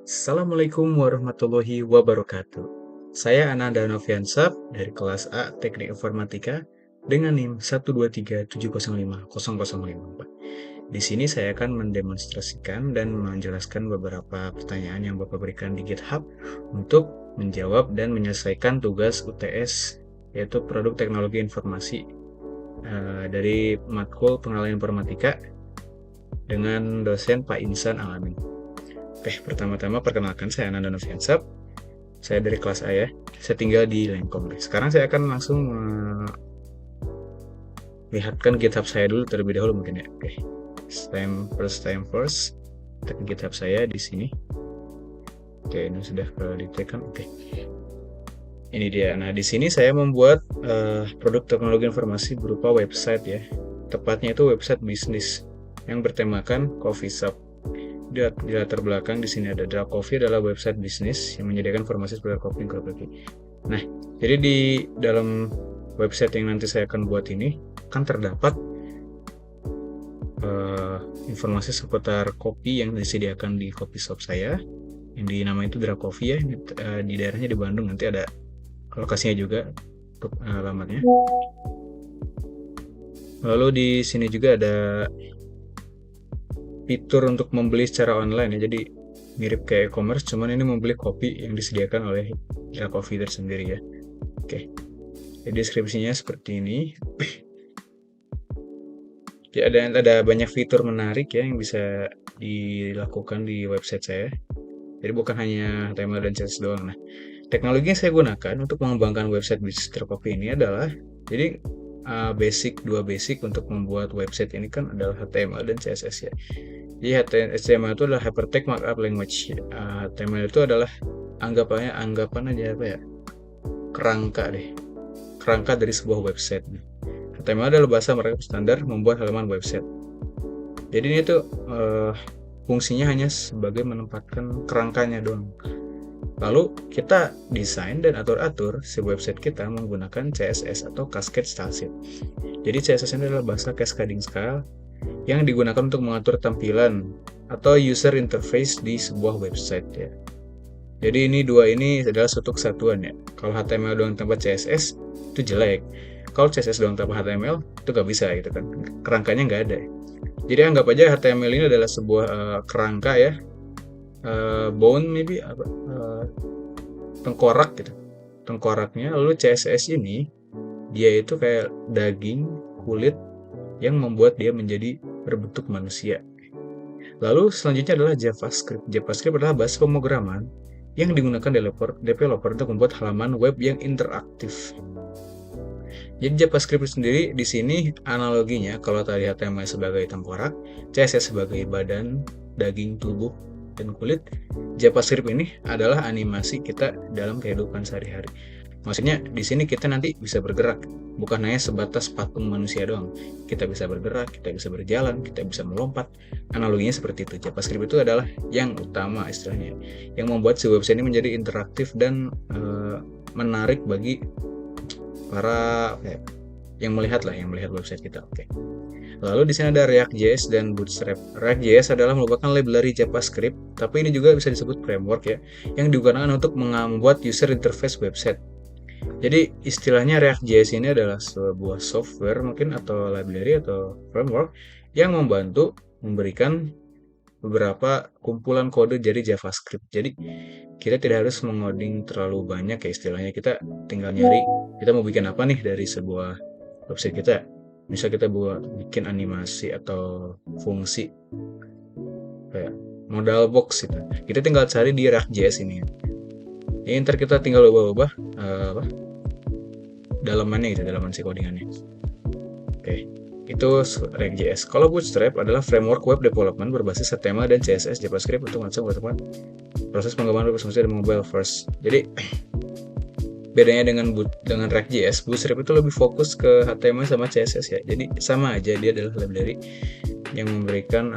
Assalamualaikum warahmatullahi wabarakatuh. Saya Ananda Noviansap dari kelas A Teknik Informatika dengan NIM 123705005. Di sini saya akan mendemonstrasikan dan menjelaskan beberapa pertanyaan yang Bapak berikan di GitHub untuk menjawab dan menyelesaikan tugas UTS yaitu Produk Teknologi Informasi dari matkul Pengenalan Informatika dengan dosen Pak Insan Alamin. Oke, pertama-tama perkenalkan saya Ananda Noviansap. Saya dari kelas A ya. Saya tinggal di Lengkong. Sekarang saya akan langsung melihatkan GitHub saya dulu terlebih dahulu mungkin ya. Oke. First time first. Tekan GitHub saya di sini. Oke, ini sudah ditekan. Oke. Ini dia. Nah, di sini saya membuat produk teknologi informasi berupa website ya. Tepatnya itu website bisnis yang bertemakan coffee shop. Di latar belakang di sini ada Drug Coffee adalah website bisnis yang menyediakan informasi seputar kopi dan kopi. Nah, jadi di dalam website yang nanti saya akan buat ini kan terdapat informasi seputar kopi yang disediakan di coffee shop saya yang dinamai itu Drug Coffee ya, di daerahnya di Bandung. Nanti ada lokasinya juga untuk alamatnya. Lalu di sini juga ada fitur untuk membeli secara online ya, jadi mirip kayak e-commerce, cuman ini membeli kopi yang disediakan oleh Drug Coffee tersendiri ya. Oke, jadi deskripsinya seperti ini. Ya, ada banyak fitur menarik ya yang bisa dilakukan di website saya. Jadi bukan hanya HTML dan CSS doang. Nah, teknologi yang saya gunakan untuk mengembangkan website bisnis Drug Coffee ini adalah jadi dua basic untuk membuat website ini kan adalah HTML dan CSS ya. Jadi HTML itu adalah Hypertext Markup Language. HTML itu adalah anggapan aja apa ya, kerangka dari sebuah website. HTML adalah bahasa markup standar membuat halaman website. Jadi ini tuh fungsinya hanya sebagai menempatkan kerangkanya doang. Lalu kita desain dan atur-atur si website kita menggunakan CSS atau Cascade Style Sheet. Jadi CSS ini adalah bahasa cascading style yang digunakan untuk mengatur tampilan atau user interface di sebuah website ya. Jadi ini dua ini adalah suatu kesatuan ya. Kalau HTML doang tanpa CSS itu jelek. Kalau CSS doang tanpa HTML itu nggak bisa gitu kan. Kerangkanya nggak ada. Jadi anggap aja HTML ini adalah sebuah kerangka ya. Bone maybe tengkorak gitu. Tengkoraknya. Lalu CSS ini dia itu kayak daging kulit yang membuat dia menjadi berbentuk manusia. Lalu selanjutnya adalah JavaScript. JavaScript adalah bahasa pemrograman yang digunakan developer untuk membuat halaman web yang interaktif. Jadi JavaScript sendiri di sini analoginya kalau tadi HTML sebagai tengkorak, CSS sebagai badan, daging, tubuh, dan kulit, JavaScript ini adalah animasi kita dalam kehidupan sehari-hari. Maksudnya di sini kita nanti bisa bergerak, bukan hanya sebatas patung manusia doang. Kita bisa bergerak, kita bisa berjalan, kita bisa melompat. Analoginya seperti itu. JavaScript itu adalah yang utama istilahnya, yang membuat si website ini menjadi interaktif dan menarik bagi para yang melihat website kita. Oke. Lalu di sini ada React.js dan Bootstrap. React.js adalah merupakan library JavaScript, tapi ini juga bisa disebut framework ya, yang digunakan untuk membuat user interface website. Jadi istilahnya React.js ini adalah sebuah software mungkin atau library atau framework yang membantu memberikan beberapa kumpulan kode dari JavaScript. Jadi kita tidak harus mengoding terlalu banyak ya istilahnya. Kita tinggal nyari kita mau bikin apa nih dari sebuah website kita. Misal kita bikin animasi atau fungsi kayak modal box gitu. Kita tinggal cari di React.js ini. Jadi ntar kita tinggal ubah-ubah dalamannya gitu, dalaman si codingannya. Oke, itu React.js. Kalau Bootstrap adalah framework web development berbasis HTML dan CSS JavaScript untuk melakukan proses pengembangan web aplikasi dan mobile first. Jadi bedanya dengan React.js, Bootstrap itu lebih fokus ke HTML sama CSS ya. Jadi sama aja, dia adalah library yang memberikan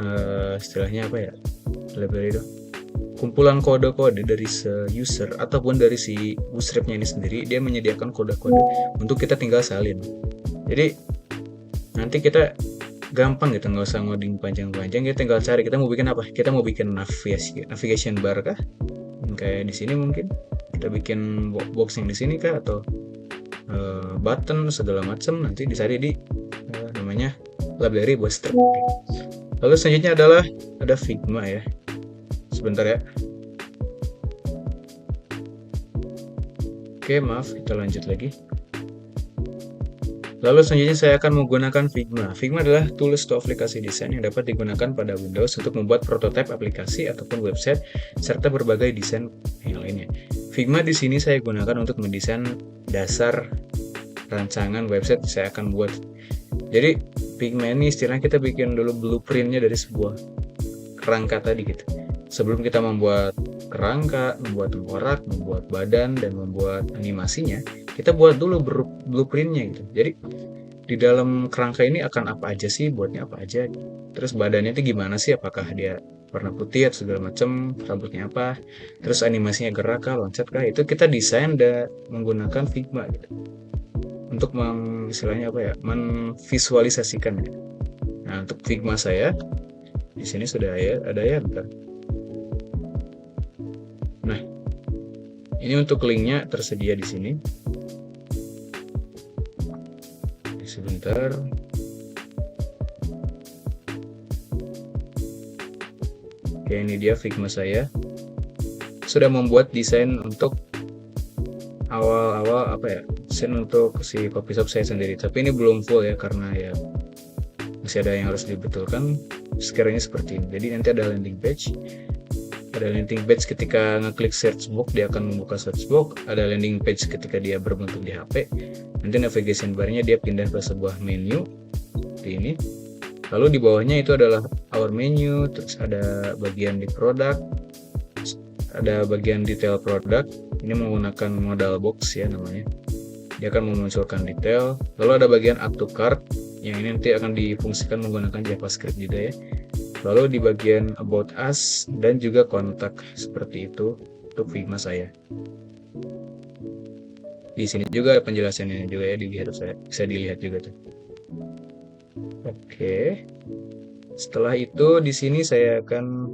istilahnya apa ya? Library itu kumpulan kode-kode dari user ataupun dari si Bootstrap-nya ini sendiri. Dia menyediakan kode-kode untuk kita tinggal salin. Jadi nanti kita gampang gitu, nggak usah ngoding panjang-panjang. Kita tinggal cari kita mau bikin apa. Kita mau bikin navigation bar kah? Kayak di sini mungkin kita bikin box yang di sini kah, atau button segala macam, nanti dicari di namanya library Bootstrap. Lalu selanjutnya adalah ada Figma ya. Sebentar ya. Oke, maaf, kita lanjut lagi. Lalu selanjutnya saya akan menggunakan Figma. Figma adalah tools atau aplikasi desain yang dapat digunakan pada Windows untuk membuat prototipe aplikasi ataupun website serta berbagai desain yang lainnya. Figma di sini saya gunakan untuk mendesain dasar rancangan website saya akan buat. Jadi Figma ini istilahnya kita bikin dulu blueprintnya dari sebuah kerangka tadi gitu. Sebelum kita membuat kerangka, membuat tengkorak, membuat badan, dan membuat animasinya, kita buat dulu blueprintnya gitu. Jadi di dalam kerangka ini akan apa aja sih, buatnya apa aja. Terus badannya itu gimana sih, apakah dia warna putih atau segala macam, rambutnya apa, terus animasinya gerak kah, loncat kah, itu kita desain dan menggunakan Figma gitu. Untuk istilahnya apa ya, menvisualisasikan. Nah, untuk Figma saya di sini sudah ada ya, bentar. Nah, ini untuk linknya tersedia di sini. Sebentar. Oke, ini dia Figma saya. Sudah membuat desain untuk awal-awal desain untuk si coffee shop saya sendiri. Tapi ini belum full ya, karena ya masih ada yang harus dibetulkan. Sekiranya seperti ini. Jadi nanti ada landing page. Ada landing page ketika ngeklik search box, dia akan membuka search box. Ada landing page ketika dia berbentuk di HP. Nanti navigation bar-nya dia pindah ke sebuah menu seperti ini. Lalu di bawahnya itu adalah our menu, terus ada bagian di produk, ada bagian detail produk. Ini menggunakan modal box ya namanya. Dia akan memunculkan detail. Lalu ada bagian add to cart, yang ini nanti akan difungsikan menggunakan JavaScript juga ya. Lalu di bagian about us dan juga kontak, seperti itu untuk Figma saya. Di sini juga penjelasannya juga ya, dilihat saya bisa dilihat juga tuh. Oke. Setelah itu di sini saya akan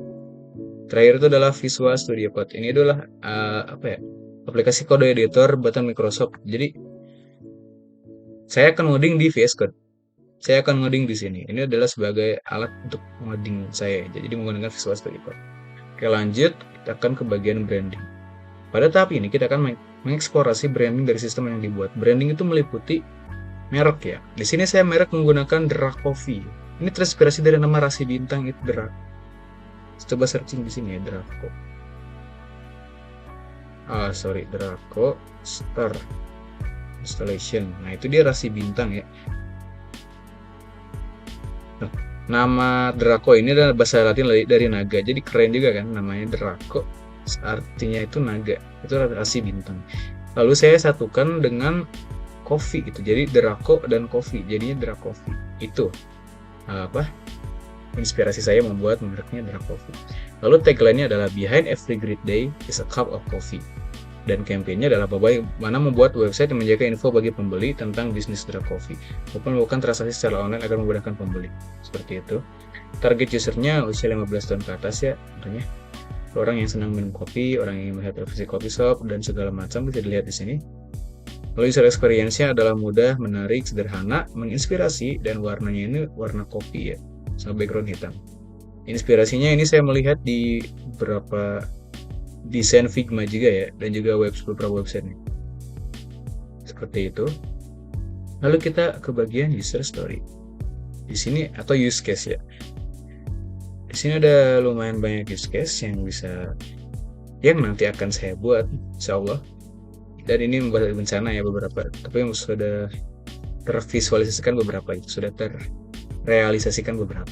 terakhir itu adalah Visual Studio Code. Ini adalah aplikasi kode editor buatan Microsoft. Jadi saya akan ngoding di VS Code. Saya akan ngoding di sini. Ini adalah sebagai alat untuk ngoding saya. Jadi menggunakan Visual Studio Code. Oke, lanjut kita akan ke bagian branding. Pada tahap ini kita akan mengeksplorasi branding dari sistem yang dibuat. Branding itu meliputi merek ya. Di sini saya merek menggunakan Draco Coffee. Ini terinspirasi dari nama rasi bintang itu Draco. Coba searching di sini ya, Draco. Draco Star Installation. Nah, itu dia rasi bintang ya. Nah, nama Draco ini adalah bahasa Latin dari naga. Jadi keren juga kan namanya Draco. Artinya itu naga. Itu rasi bintang. Lalu saya satukan dengan coffee gitu. Jadi Draco dan coffee. Jadinya Draco Coffee. Itu inspirasi saya membuat mereknya Draco Coffee. Lalu tagline-nya adalah Behind every great day is a cup of coffee. Dan campaign-nya adalah bagaimana membuat website yang menjaga info bagi pembeli tentang bisnis Draco Coffee, maupun melakukan transaksi secara online agar memudahkan pembeli. Seperti itu. Target usernya usia 15 tahun ke atas ya, tentunya. Orang yang senang minum kopi, orang yang melihat revisi coffee shop, dan segala macam bisa dilihat di sini. Lalu user experience-nya adalah mudah, menarik, sederhana, menginspirasi, dan warnanya ini warna kopi ya, sama background hitam. Inspirasinya ini saya melihat di beberapa desain Figma juga ya, dan juga beberapa website nih. Seperti itu. Lalu kita ke bagian user story. Di sini atau use case ya. Di sini ada lumayan banyak use case yang nanti akan saya buat, insyaallah. Dan ini membuat bencana ya beberapa, tapi yang sudah tervisualisasikan beberapa, itu sudah terrealisasikan beberapa.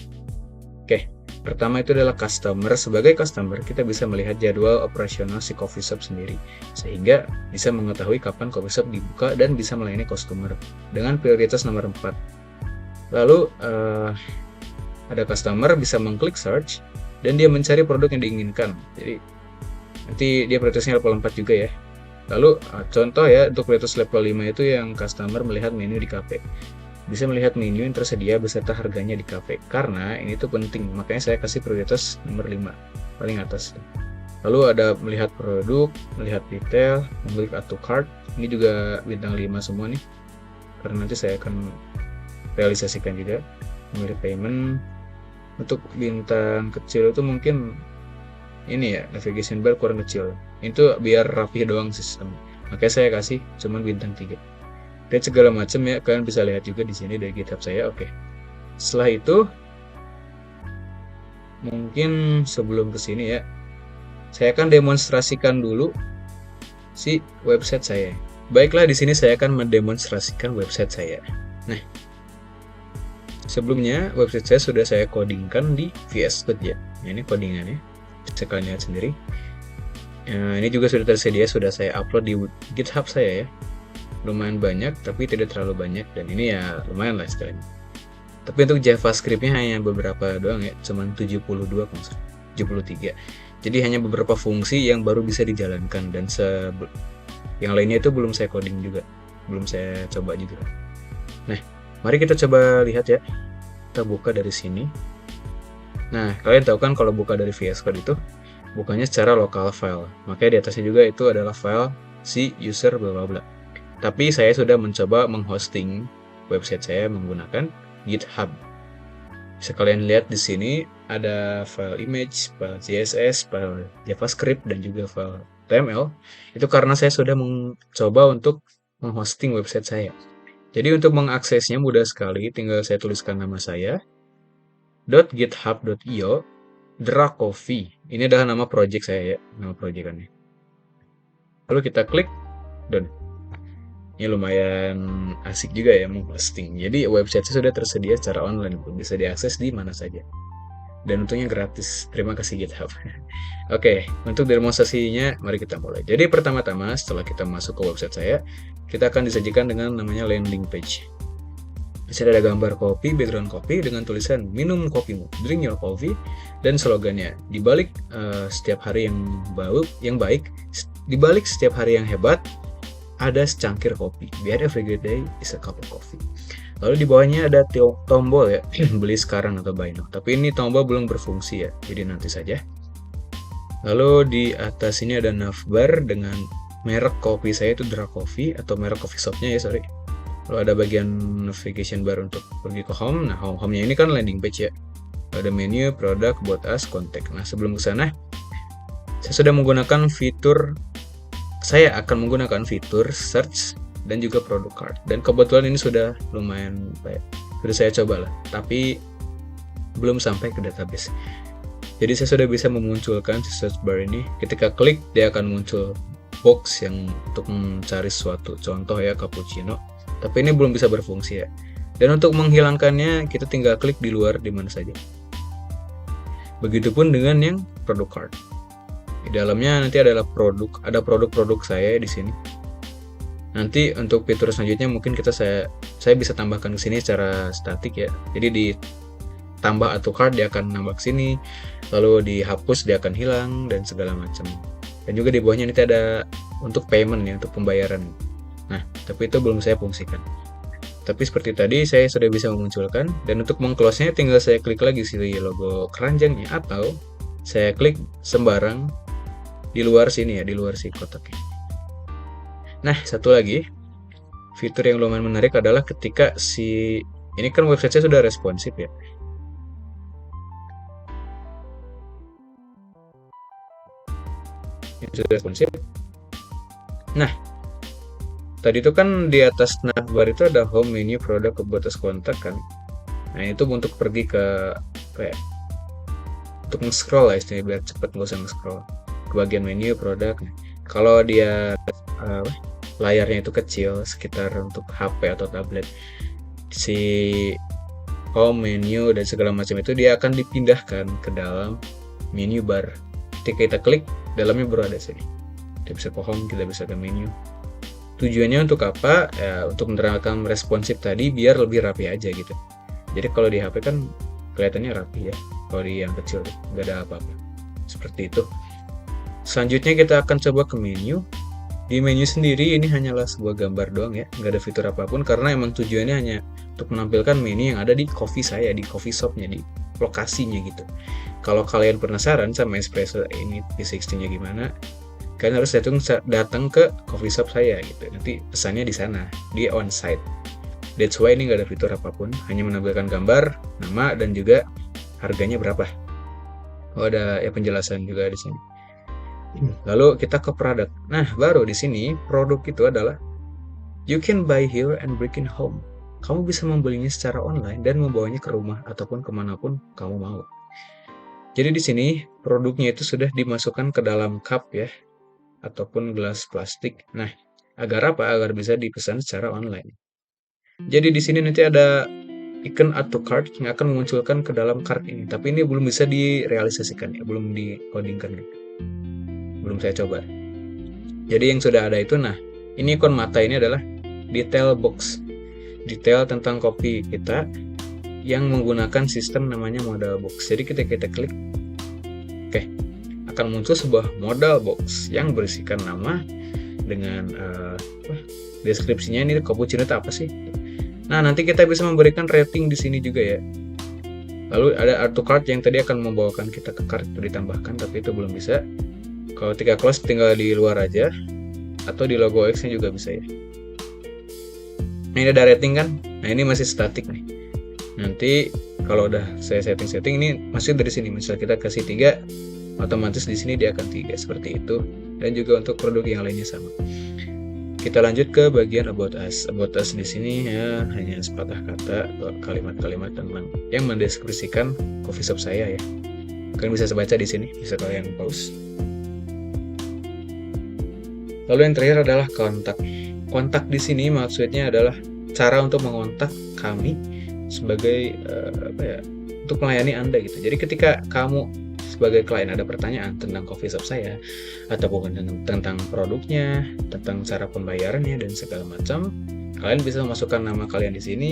Oke, pertama itu adalah customer. Sebagai customer, kita bisa melihat jadwal operasional si coffee shop sendiri, sehingga bisa mengetahui kapan coffee shop dibuka dan bisa melayani customer dengan prioritas nomor 4. Lalu ada customer bisa mengklik search dan dia mencari produk yang diinginkan. Jadi nanti dia prioritasnya level 4 juga ya. Lalu contoh ya, untuk prioritas level 5 itu yang customer melihat menu di kafe. bisa melihat menu yang tersedia beserta harganya di kafe. Karena ini tuh penting, makanya saya kasih prioritas nomor 5, paling atas. Lalu ada melihat produk, melihat detail, mengklik add to cart. Ini juga bintang 5 semua nih, karena nanti saya akan realisasikan juga. Memilih payment. Untuk bintang kecil itu mungkin ini ya, navigation bar kurang kecil. Itu biar rapi doang sistem. Makanya saya kasih cuman bintang 3. Dan segala macam ya, kalian bisa lihat juga di sini dari GitHub saya. Oke. Setelah itu mungkin sebelum ke sini ya, saya akan demonstrasikan dulu si website saya. Baiklah, di sini saya akan mendemonstrasikan website saya. Nah, sebelumnya website saya sudah saya codingkan di VS Code ya. Ini codingannya, bisa kalian lihat sendiri. Ini juga sudah tersedia, sudah saya upload di GitHub saya ya. Lumayan banyak, tapi tidak terlalu banyak, dan ini ya lumayan lah istilahnya. Tapi untuk JavaScript-nya hanya beberapa doang ya, cuman 72 kalau 73. Jadi hanya beberapa fungsi yang baru bisa dijalankan, dan yang lainnya itu belum saya coding juga, belum saya coba juga. Nah, mari kita coba lihat ya. Kita buka dari sini. Nah, kalian tahu kan kalau buka dari VS Code itu bukanya secara local file. Makanya di atasnya juga itu adalah file si user bla bla bla. Tapi saya sudah mencoba menghosting website saya menggunakan GitHub. Bisa kalian lihat di sini ada file image, file CSS, file JavaScript, dan juga file HTML. Itu karena saya sudah mencoba untuk menghosting website saya. Jadi untuk mengaksesnya mudah sekali, tinggal saya tuliskan nama saya, .github.io, Dracoffee. Ini adalah nama project saya ya, nama proyekannya. Lalu kita klik done. Ini lumayan asik juga ya menghosting. Jadi website sudah tersedia secara online, bisa diakses di mana saja. Dan untungnya gratis. Terima kasih GitHub. Oke, untuk demonstrasinya mari kita mulai. Jadi pertama-tama setelah kita masuk ke website saya, kita akan disajikan dengan namanya landing page. Di sini ada gambar kopi, background kopi dengan tulisan minum kopimu, drink your coffee, dan slogannya di balik setiap hari yang baik, di balik setiap hari yang hebat, ada secangkir kopi. Biar every good day is a cup of coffee. Lalu di bawahnya ada tombol ya, beli sekarang atau buy now. Tapi ini tombol belum berfungsi ya, jadi nanti saja. Lalu di atas ini ada navbar dengan merek kopi saya itu Dracoffee, atau merek coffee shopnya ya, sorry. Lalu ada bagian navigation bar untuk pergi ke home. Nah, home-nya ini kan landing page ya. Ada menu, produk, about us, contact. Nah, sebelum ke sana, saya akan menggunakan fitur search dan juga product card. Dan kebetulan ini sudah lumayan baik. Sudah saya coba lah, tapi belum sampai ke database. Jadi saya sudah bisa memunculkan si search bar ini. Ketika klik, dia akan muncul box yang untuk mencari suatu contoh ya, cappuccino. Tapi ini belum bisa berfungsi ya. Dan untuk menghilangkannya, kita tinggal klik di luar di mana saja. Begitupun dengan yang product card. Di dalamnya nanti ada produk-produk saya di sini. Nanti untuk fitur selanjutnya mungkin saya bisa tambahkan ke sini secara statik ya. Jadi ditambah atau card dia akan nambah sini, lalu dihapus dia akan hilang dan segala macam. Dan juga di bawahnya nanti ada untuk payment ya, untuk pembayaran. Nah, tapi itu belum saya fungsikan. Tapi seperti tadi saya sudah bisa memunculkan, dan untuk meng-close-nya tinggal saya klik lagi si logo keranjangnya, atau saya klik sembarang di luar sini ya, di luar si kotaknya. Nah, satu lagi fitur yang lumayan menarik adalah ketika ini kan website saya sudah responsif ya. Ini sudah responsif. Nah, tadi itu kan di atas navbar itu ada home, menu, produk, about us, kontak kan. Nah, itu untuk pergi ke kayak untuk nge-scroll lah istilahnya, biar cepet nggak usah nge-scroll ke bagian menu, produk. Kalau dia layarnya itu kecil, sekitar untuk HP atau tablet, si home, menu, dan segala macam itu dia akan dipindahkan ke dalam menu bar. Ketika kita klik, dalamnya baru ada sini. Kita bisa ke home, kita bisa ke menu. Tujuannya untuk apa? Ya, untuk menerapkan responsif tadi biar lebih rapi aja gitu. Jadi kalau di HP kan kelihatannya rapi ya. Kalau di yang kecil nggak ada apa-apa. Seperti itu. Selanjutnya kita akan coba ke menu. Di menu sendiri ini hanyalah sebuah gambar doang ya, nggak ada fitur apapun karena emang tujuannya hanya untuk menampilkan menu yang ada di coffee saya, di coffee shopnya, di lokasinya gitu. Kalau kalian penasaran sama espresso ini V60-nya gimana, kalian harus datang ke coffee shop saya gitu. Nanti pesannya di sana, di on-site. That's why ini nggak ada fitur apapun, hanya menampilkan gambar, nama, dan juga harganya berapa. Oh, ada ya penjelasan juga di sini. Lalu kita ke produk. Nah, baru di sini produk itu adalah you can buy here and bring it home. Kamu bisa membelinya secara online dan membawanya ke rumah ataupun kemanapun kamu mau. Jadi di sini produknya itu sudah dimasukkan ke dalam cup ya, ataupun gelas plastik. Nah, agar apa? Agar bisa dipesan secara online. Jadi di sini nanti ada icon add to cart yang akan memunculkan ke dalam cart ini. Tapi ini belum bisa direalisasikan ya, belum dikodingkan gitu. Belum saya coba. Jadi yang sudah ada itu, nah ini ikon mata ini adalah detail box. Detail tentang kopi kita yang menggunakan sistem namanya modal box. Jadi ketika kita klik, oke, akan muncul sebuah modal box yang berisikan nama dengan deskripsinya ini cappuccino itu apa sih. Nah, nanti kita bisa memberikan rating di sini juga ya. Lalu ada add to cart yang tadi akan membawakan kita ke cart itu ditambahkan, tapi itu belum bisa. Kalau ketika close tinggal di luar aja, atau di logo X-nya juga bisa ya. Nah, ini ada rating kan? Nah, ini masih statik nih. Nanti kalau udah saya setting ini masih dari sini. Misal kita kasih 3, otomatis di sini dia akan 3 seperti itu. Dan juga untuk produk yang lainnya sama. Kita lanjut ke bagian about us. About us di sini ya hanya sepatah kata, kalimat-kalimat tentang yang mendeskripsikan coffee shop saya ya. Kalian bisa baca di sini, bisa kalian pause. Lalu yang terakhir adalah kontak. Kontak di sini maksudnya adalah cara untuk mengontak kami sebagai untuk melayani Anda gitu. Jadi ketika kamu sebagai klien ada pertanyaan tentang coffee shop saya, ataupun tentang produknya, tentang cara pembayarannya dan segala macam, kalian bisa memasukkan nama kalian di sini,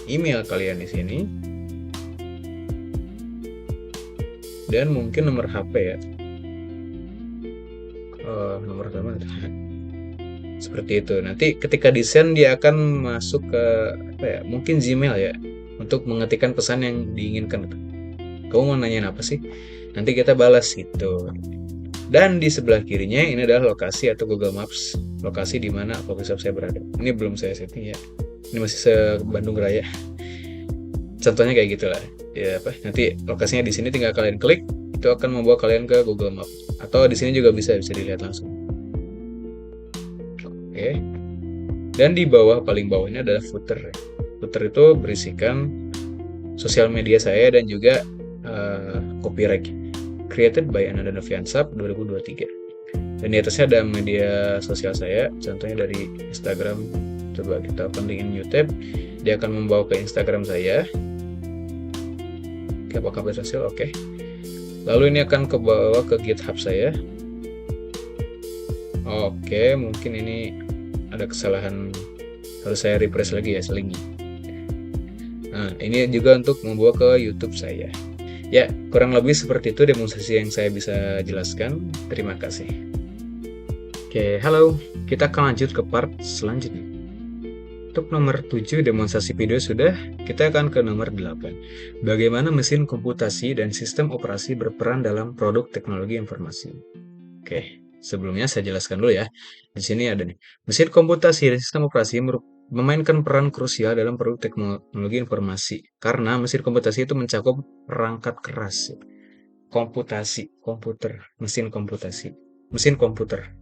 email kalian di sini, dan mungkin nomor HP ya. Nomor telepon seperti itu. Nanti ketika di send dia akan masuk ke mungkin Gmail ya, untuk mengetikkan pesan yang diinginkan. Kamu mau nanyain apa sih? Nanti kita balas itu. Dan di sebelah kirinya ini adalah lokasi atau Google Maps, lokasi di mana coffee shop saya berada. Ini belum saya setting ya. Ini masih se-Bandung Raya. Contohnya kayak gitulah. Ya nanti lokasinya di sini tinggal kalian klik, itu akan membawa kalian ke Google Maps. Atau di sini juga bisa dilihat langsung. Oke. Dan di bawah, paling bawah ini adalah footer. Footer itu berisikan sosial media saya dan juga copyright created by Ananda Noviansap 2023. Dan di atasnya ada media sosial saya, contohnya dari Instagram. Coba kita open link new tab, dia akan membawa ke Instagram saya. Oke, apakah berhasil? Oke. Lalu ini akan ke bawah ke GitHub saya. Oke, mungkin ini ada kesalahan, harus saya refresh lagi ya, selingi. Nah, ini juga untuk membawa ke YouTube saya. Ya, kurang lebih seperti itu demonstrasi yang saya bisa jelaskan. Terima kasih. Oke, halo. Kita akan lanjut ke part selanjutnya. Untuk nomor 7 demonstrasi video sudah, kita akan ke nomor 8. Bagaimana mesin komputasi dan sistem operasi berperan dalam produk teknologi informasi. Oke, sebelumnya saya jelaskan dulu ya. Di sini ada nih, mesin komputasi dan sistem operasi memainkan peran krusial dalam produk teknologi informasi karena mesin komputasi itu mencakup perangkat keras, komputer, mesin komputasi, mesin komputer.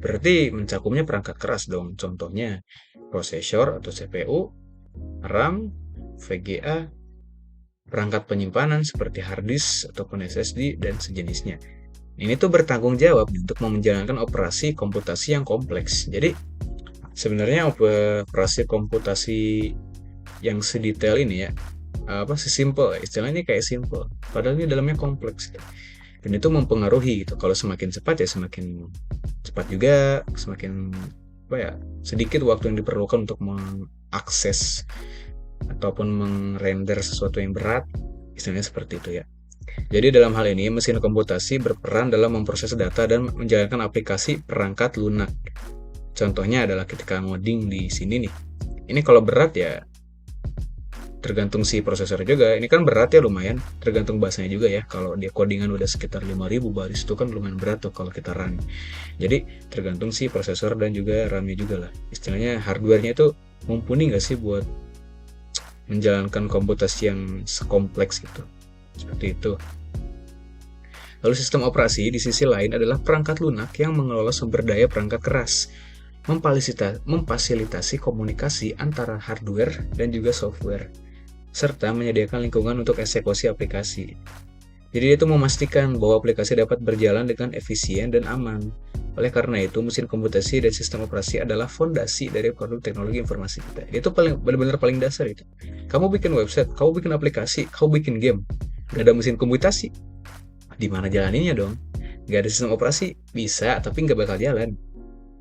Berarti mencakupnya perangkat keras dong. Contohnya prosesor atau CPU, RAM, VGA, perangkat penyimpanan seperti hard disk ataupun SSD dan sejenisnya. Ini tuh bertanggung jawab untuk menjalankan operasi komputasi yang kompleks. Jadi sebenarnya operasi komputasi yang sedetail ini ya, sesimpel, istilahnya kayak simple, padahal ini dalamnya kompleks. Dan itu mempengaruhi gitu. Kalau semakin cepat ya semakin cepat juga, semakin sedikit waktu yang diperlukan untuk mengakses ataupun merender sesuatu yang berat, istilahnya seperti itu ya. Jadi dalam hal ini mesin komputasi berperan dalam memproses data dan menjalankan aplikasi perangkat lunak. Contohnya adalah ketika ngoding di sini nih. Ini kalau berat ya tergantung si prosesor juga. Ini kan berat ya lumayan, tergantung bahasanya juga ya. Kalau dia codingan udah sekitar 5.000 baris itu kan lumayan berat tuh kalau kita run. Jadi tergantung si prosesor dan juga RAM-nya juga lah. Istilahnya hardware-nya itu mumpuni nggak sih buat menjalankan komputasi yang sekompleks itu. Seperti itu. Lalu sistem operasi di sisi lain adalah perangkat lunak yang mengelola sumber daya perangkat keras, memfasilitasi komunikasi antara hardware dan juga software, serta menyediakan lingkungan untuk eksekusi aplikasi. Jadi itu memastikan bahwa aplikasi dapat berjalan dengan efisien dan aman. Oleh karena itu, mesin komputasi dan sistem operasi adalah fondasi dari produk teknologi informasi kita. Itu benar-benar paling dasar itu. Kamu bikin website, kamu bikin aplikasi, kamu bikin game, gak ada mesin komputasi, di mana jalaninnya dong? Gak ada sistem operasi, bisa, tapi nggak bakal jalan.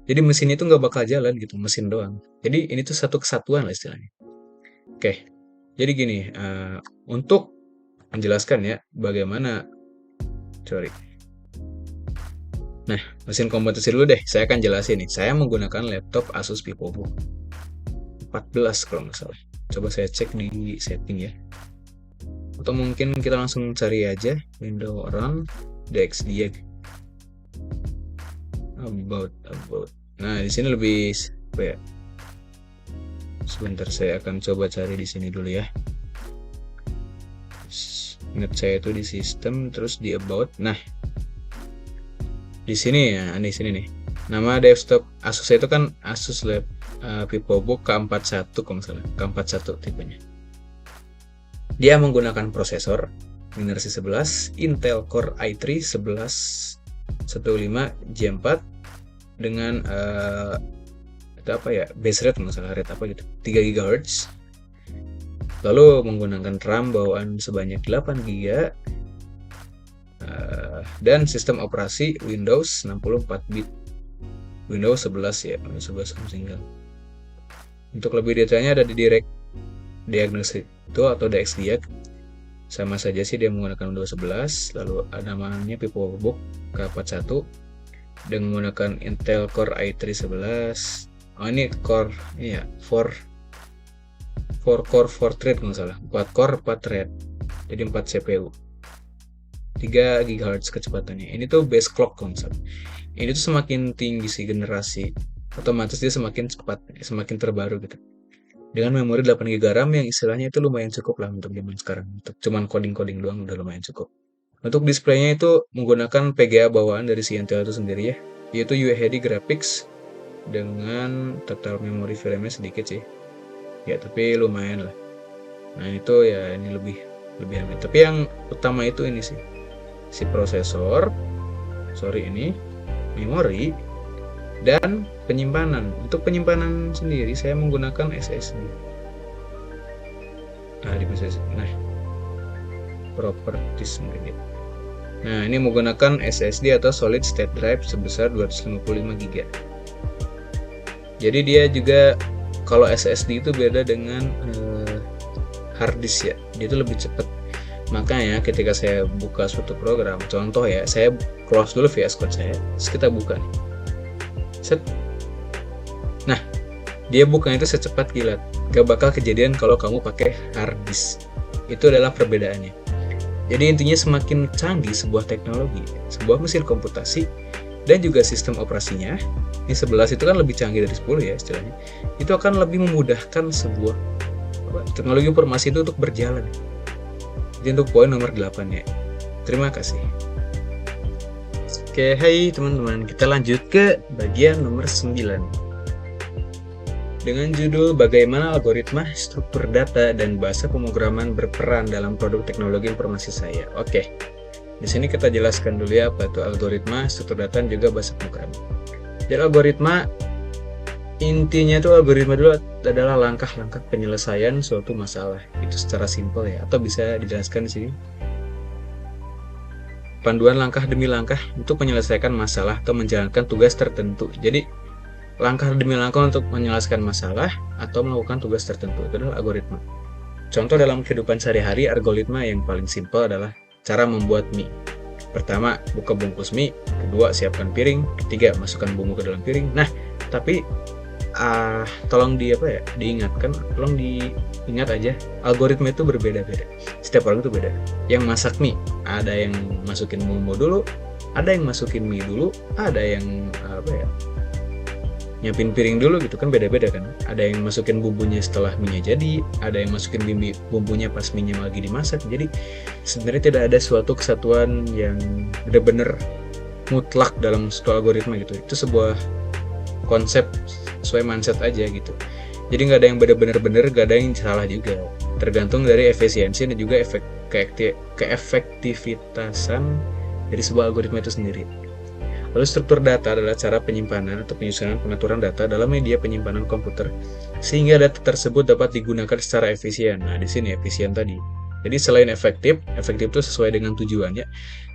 Jadi mesin itu nggak bakal jalan gitu, mesin doang. Jadi ini tuh satu kesatuan lah istilahnya. Oke, jadi gini, untuk menjelaskan ya bagaimana, Nah, mesin komputasi dulu deh, saya akan jelasin nih. Saya menggunakan laptop Asus VivoBook 14 kalau nggak salah. Coba saya cek di setting ya. Atau mungkin kita langsung cari aja Windows Run DXD about. Nah, di sini lebih apa ya? Sebentar, saya akan coba cari di sini dulu ya. Ingat saya itu di sistem terus di about. Nah, di sini ya, di sini nih. Nama desktop Asus itu kan Asus VivoBook K41 kalau nggak salah, K41 tipenya. Dia menggunakan prosesor generasi 11 Intel Core i3 1115J4 dengan itu apa ya, base rate nggak salah, rate apa gitu, 3 GHz. Lalu menggunakan RAM bawaan sebanyak 8 GB dan sistem operasi Windows 64 bit, Windows 11 ya, Windows 11 single. Untuk lebih detailnya ada di Direct Diagnosis itu atau DXDiag. Sama saja sih dia menggunakan Windows 11, lalu ada namanya VivoBook K41 dengan menggunakan Intel Core i3 11. Oh, ini core, iya, 4 core 4 thread nggak salah, 4 core 4 thread, jadi 4 CPU, 3 GHz kecepatannya. Ini tuh base clock konsep. Ini tuh semakin tinggi sih generasi, otomatis dia semakin cepat, semakin terbaru gitu. Dengan memori 8 GB RAM yang istilahnya itu lumayan cukup lah untuk zaman sekarang. Untuk cuman coding-coding doang udah lumayan cukup. Untuk displaynya itu menggunakan PGA bawaan dari si Intel itu sendiri ya, yaitu UHD Graphics dengan total memori frame-nya sedikit sih. Ya, tapi lumayan lah. Nah, itu ya ini lebih amat. Tapi yang utama itu ini sih. Si prosesor, ini memori dan penyimpanan. Untuk penyimpanan sendiri saya menggunakan SSD. Nah, properties mungkin gitu. Nah, ini menggunakan SSD atau solid state drive sebesar 255 GB. Jadi dia juga, kalau SSD itu beda dengan hard disk ya, dia itu lebih cepat. Makanya ketika saya buka suatu program, contoh ya, saya close dulu VS Code saya, terus kita buka nih. Set. Nah, dia bukanya itu secepat kilat. Gak bakal kejadian kalau kamu pakai hard disk. Itu adalah perbedaannya. Jadi intinya semakin canggih sebuah teknologi, sebuah mesin komputasi, dan juga sistem operasinya, ini 11 itu kan lebih canggih dari 10 ya istilahnya, itu akan lebih memudahkan sebuah teknologi informasi itu untuk berjalan. Jadi untuk poin nomor 8 ya. Terima kasih. Oke, hai teman-teman, kita lanjut ke bagian nomor 9 dengan judul bagaimana algoritma, struktur data, dan bahasa pemrograman berperan dalam produk teknologi informasi saya. Oke, di sini kita jelaskan dulu ya apa itu algoritma, struktur data, dan juga bahasa pemrograman. Jadi algoritma, intinya itu algoritma dulu adalah langkah-langkah penyelesaian suatu masalah. Itu secara simpel ya, atau bisa dijelaskan di sini. Panduan langkah demi langkah untuk menyelesaikan masalah atau menjalankan tugas tertentu. Jadi langkah demi langkah untuk menyelesaikan masalah atau melakukan tugas tertentu itu adalah algoritma. Contoh dalam kehidupan sehari-hari, algoritma yang paling simpel adalah cara membuat mie. Pertama, buka bungkus mie. Kedua, siapkan piring. Ketiga, masukkan bumbu ke dalam piring. Nah, tapi tolong diingatkan, tolong diingat aja, algoritma itu berbeda-beda. Setiap orang itu beda. Yang masak mie, ada yang masukin bumbu dulu, ada yang masukin mie dulu, ada yang nyiapin piring dulu gitu kan, beda-beda kan. Ada yang masukin bumbunya setelah mie-nya jadi, ada yang masukin bumbunya pas mie-nya lagi dimasak. Jadi sebenarnya tidak ada suatu kesatuan yang benar-benar mutlak dalam suatu algoritma gitu. Itu sebuah konsep sesuai mindset aja gitu. Jadi nggak ada yang benar-benar, nggak ada yang salah juga. Tergantung dari efisiensi dan juga keefektivitasan dari sebuah algoritma itu sendiri. Lalu struktur data adalah cara penyimpanan atau penyusunan pengaturan data dalam media penyimpanan komputer sehingga data tersebut dapat digunakan secara efisien. Nah, di sini efisien tadi. Jadi selain efektif itu sesuai dengan tujuannya.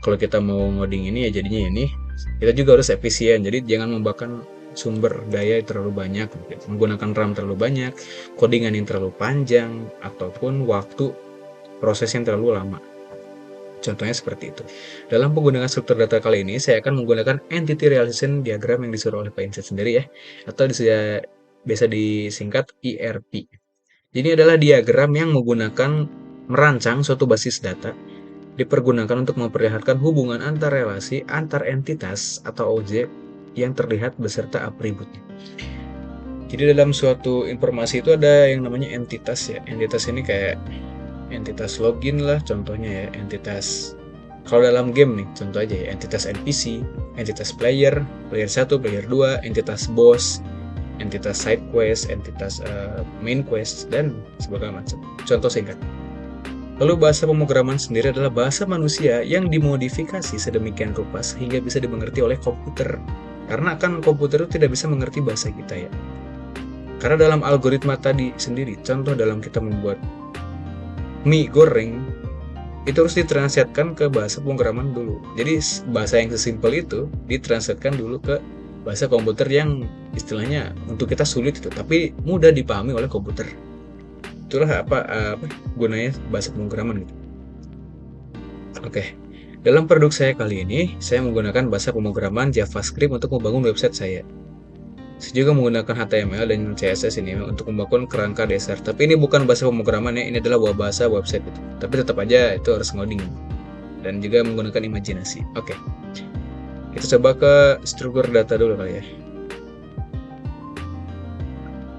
Kalau kita mau ngoding ini ya jadinya ini, kita juga harus efisien. Jadi jangan membakar sumber daya yang terlalu banyak, menggunakan RAM terlalu banyak, codingan yang terlalu panjang, ataupun waktu proses yang terlalu lama. Contohnya seperti itu. Dalam penggunaan struktur data kali ini, saya akan menggunakan Entity Realization Diagram yang disuruh oleh Pak Inset sendiri ya, atau biasa disingkat ERP. Ini adalah diagram yang merancang suatu basis data, dipergunakan untuk memperlihatkan hubungan antar relasi, antar entitas atau objek yang terlihat beserta atributnya. Jadi dalam suatu informasi itu ada yang namanya entitas ya. Entitas ini kayak entitas login lah contohnya ya, entitas kalau dalam game nih contoh aja ya, entitas NPC, entitas player 1, player 2, entitas boss, entitas side quest, entitas main quest, dan sebagainya macam. Contoh singkat. Lalu bahasa pemrograman sendiri adalah bahasa manusia yang dimodifikasi sedemikian rupa sehingga bisa dimengerti oleh komputer. Karena kan komputer itu tidak bisa mengerti bahasa kita ya. Karena dalam algoritma tadi sendiri, contoh dalam kita membuat mie goreng, itu harus ditranslatekan ke bahasa pemrograman dulu. Jadi bahasa yang sesimpel itu ditranslatekan dulu ke bahasa komputer yang istilahnya untuk kita sulit itu, tapi mudah dipahami oleh komputer. Itulah apa gunanya bahasa pemrograman gitu. Oke. Dalam produk saya kali ini, saya menggunakan bahasa pemrograman JavaScript untuk membangun website saya. Saya juga menggunakan HTML dan CSS ini untuk membangun kerangka dasar. Tapi ini bukan bahasa pemrograman ya, ini adalah bahasa website gitu. Tapi tetap aja itu harus ngoding dan juga menggunakan imajinasi. Oke. Kita coba ke struktur data dulu kali ya.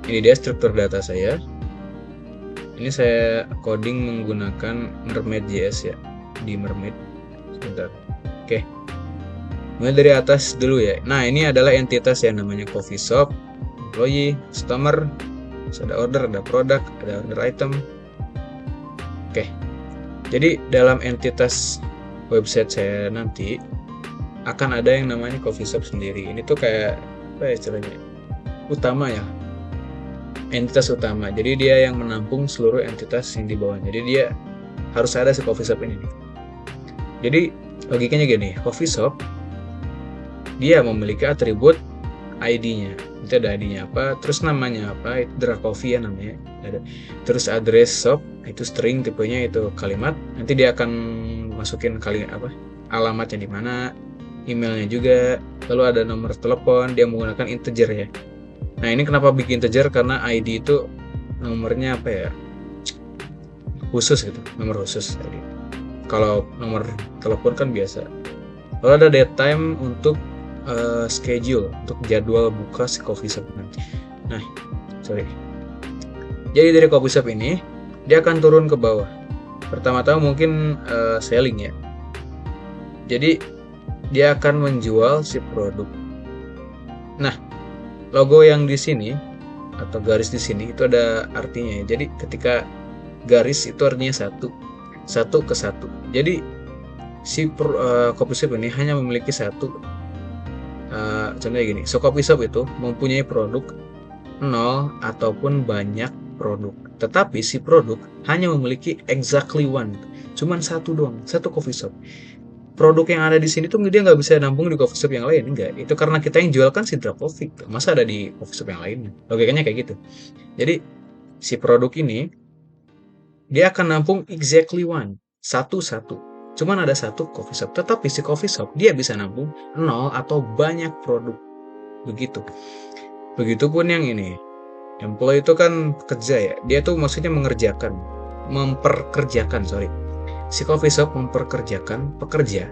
Ini dia struktur data saya. Ini saya coding menggunakan Mermaid.js ya, di Mermaid. Sebentar. Oke. Mulai dari atas dulu ya. Nah, ini adalah entitas yang namanya coffee shop, employee, customer, ada order, ada produk, ada order item. Oke. Jadi dalam entitas website saya nanti akan ada yang namanya coffee shop sendiri. Ini tuh kayak apa ya istilahnya? Utama ya. Entitas utama. Jadi dia yang menampung seluruh entitas yang di bawahnya. Jadi dia harus ada si coffee shop ini nih. Jadi logikanya gini, coffee shop dia memiliki atribut ID-nya. Itu ada ID-nya apa, terus namanya apa, itu Dra Coffee ya namanya. Ada. Terus address shop, itu string tipenya itu kalimat. Nanti dia akan masukin alamatnya di mana, emailnya juga. Lalu ada nomor telepon, dia menggunakan integer ya. Nah, ini kenapa bikin integer, karena ID itu nomornya apa ya? Khusus gitu, nomor khusus tadi. Kalau nomor telepon kan biasa. Lalu ada date time untuk schedule, untuk jadwal buka si coffee shop nanti. Nah, jadi dari coffee shop ini dia akan turun ke bawah. Pertama-tama mungkin selling ya. Jadi dia akan menjual si produk. Nah, logo yang di sini atau garis di sini itu ada artinya ya. Jadi ketika garis itu artinya satu ke satu. Jadi si coffee shop ini hanya memiliki satu. Contohnya gini, so coffee shop itu mempunyai produk 0 ataupun banyak produk. Tetapi si produk hanya memiliki exactly one, cuman satu doang, satu coffee shop. Produk yang ada di sini tuh dia nggak bisa nampung di coffee shop yang lain, enggak. Itu karena kita yang jual kan si Dra Coffee, masa ada di coffee shop yang lain? Logikanya kayak gitu. Jadi si produk ini dia akan nampung exactly one, satu. Cuman ada satu coffee shop, tetapi si coffee shop dia bisa nampung 0 atau banyak produk. Begitu. Begitupun yang ini. Employee itu kan pekerja ya. Dia tuh maksudnya memperkerjakan, sorry. Si coffee shop memperkerjakan pekerja.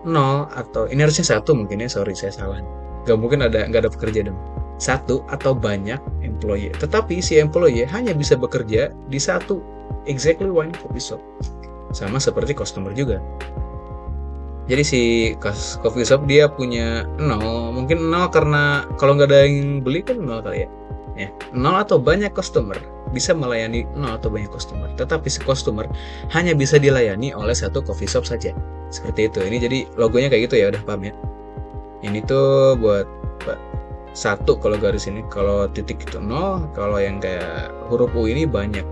0 atau ini harusnya 1 mungkin ya, sorry saya salah. Gak mungkin nggak ada pekerja dong. 1 atau banyak employee. Tetapi si employee hanya bisa bekerja di satu, exactly one coffee shop. Sama seperti customer juga. Jadi si coffee shop dia punya 0, mungkin 0 karena kalau nggak ada yang beli kan 0 kali ya. 0 atau banyak customer bisa melayani 0 atau banyak customer. Tetapi si customer hanya bisa dilayani oleh satu coffee shop saja. Seperti itu. Ini jadi logonya kayak gitu ya, udah paham ya. Ini tuh buat 1 kalau garis ini, kalau titik itu 0, kalau yang kayak huruf U ini banyak.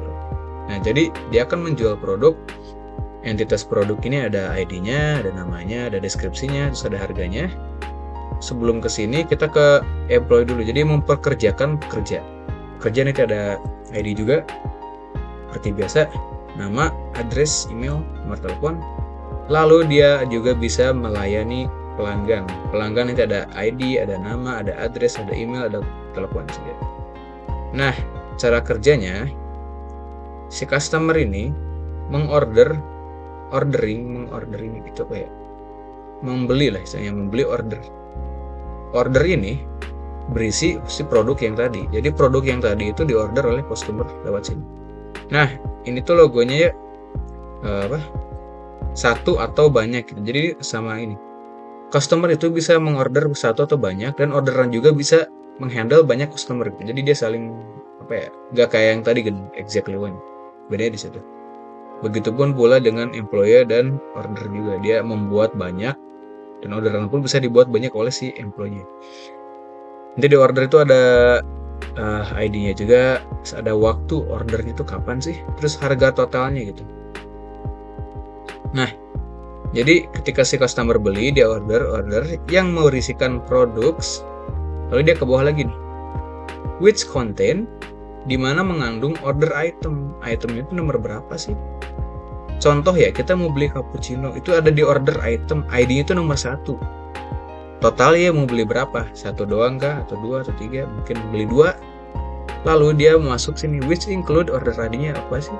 Nah, jadi dia akan menjual produk. Entitas produk ini ada ID-nya, ada namanya, ada deskripsinya, terus ada harganya. Sebelum ke sini kita ke employee dulu. Jadi memperkerjakan pekerja. Pekerja ini ada ID juga, seperti biasa, nama, address, email, nomor telepon. Lalu dia juga bisa melayani pelanggan. Pelanggan ini ada ID, ada nama, ada address, ada email, ada telepon. Nah, cara kerjanya, si customer ini ordering itu kayak membeli lah, istilahnya membeli order. Order ini berisi si produk yang tadi. Jadi produk yang tadi itu diorder oleh customer lewat sini. Nah, ini tuh logonya ya 1 atau banyak gitu. Jadi sama ini. Customer itu bisa mengorder 1 atau banyak, dan orderan juga bisa menghandle banyak customer gitu. Jadi dia saling nggak kayak yang tadi kan exactly one. Bedanya di situ. Begitupun pula dengan employee dan order juga. Dia membuat banyak, dan orderan pun bisa dibuat banyak oleh si employee. Nanti di order itu ada ID-nya juga, ada waktu ordernya itu kapan sih, terus harga totalnya gitu. Nah, jadi ketika si customer beli, dia order yang merisikan produk, lalu dia ke bawah lagi nih, which contain, di mana mengandung order item. Itemnya itu nomor berapa sih? Contoh ya, kita mau beli cappuccino, itu ada di order item, ID-nya itu nomor 1. Total ya mau beli berapa? 1 doang kah? Atau 2 atau 3? Mungkin beli 2. Lalu dia masuk sini, which include order ID-nya apa sih?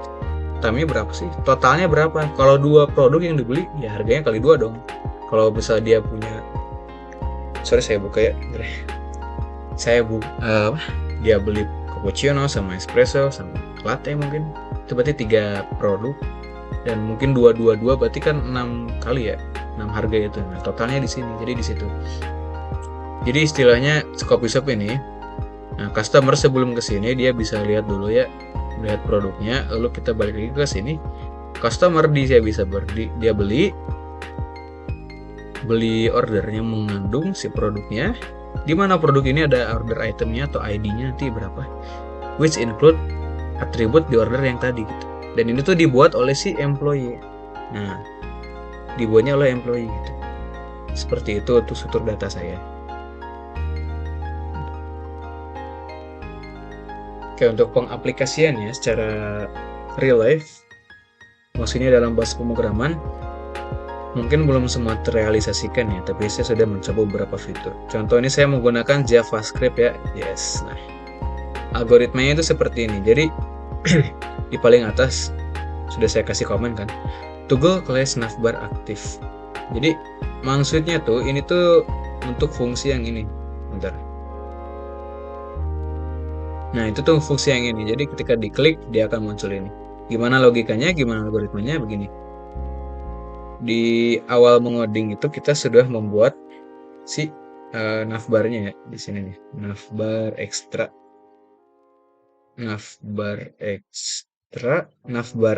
Tamnya berapa sih? Totalnya berapa? Kalau 2 produk yang dibeli, ya harganya kali 2 dong. Kalau bisa dia punya, sorry saya buka ya. Dia beli cappuccino sama espresso sama latte mungkin. Itu berarti 3 produk. Dan mungkin 2 berarti kan 6 kali ya, 6 harga itu. Nah, totalnya di sini. Jadi di situ. Jadi istilahnya coffee shop ini, nah customer sebelum ke sini dia bisa lihat dulu ya, lihat produknya, lalu kita balik lagi ke sini. Customer dia bisa dia beli ordernya mengandung si produknya, di mana produk ini ada order itemnya atau ID-nya nanti berapa, which include atribut di order yang tadi gitu. Dan ini tuh dibuat oleh si employee. Nah, dibuatnya oleh employee gitu. Seperti itu tuh struktur data saya. Oke, untuk pengaplikasiannya secara real life, maksudnya dalam bahasa pemrograman, mungkin belum semua terrealisasikan ya, tapi saya sudah mencoba beberapa fitur. Contoh ini saya menggunakan JavaScript ya. Yes. Nah, algoritmanya itu seperti ini. Jadi di paling atas sudah saya kasih komen kan, toggle class navbar aktif. Jadi maksudnya tuh ini tuh untuk fungsi yang ini. Bentar. Nah, itu tuh fungsi yang ini. Jadi ketika diklik dia akan muncul ini. Gimana logikanya, gimana algoritmanya, begini. Di awal mengoding itu kita sudah membuat si navbarnya ya di sini nih. Navbar extra, navbar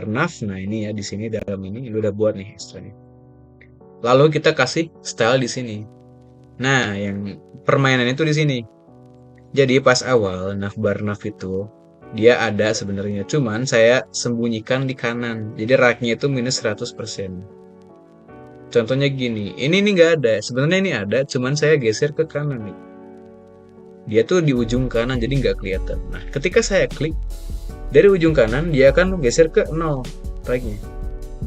nav. Nah, ini ya di sini dalam ini udah buat nih ekstranya. Lalu kita kasih style di sini. Nah, yang permainan itu di sini. Jadi pas awal navbar nav itu dia ada sebenarnya, cuman saya sembunyikan di kanan. Jadi raknya itu minus 100%. Contohnya gini, ini nggak ada. Sebenarnya ini ada, cuman saya geser ke kanan nih. Dia tuh di ujung kanan, jadi nggak kelihatan. Nah, ketika saya klik dari ujung kanan, dia akan geser ke 0 raknya.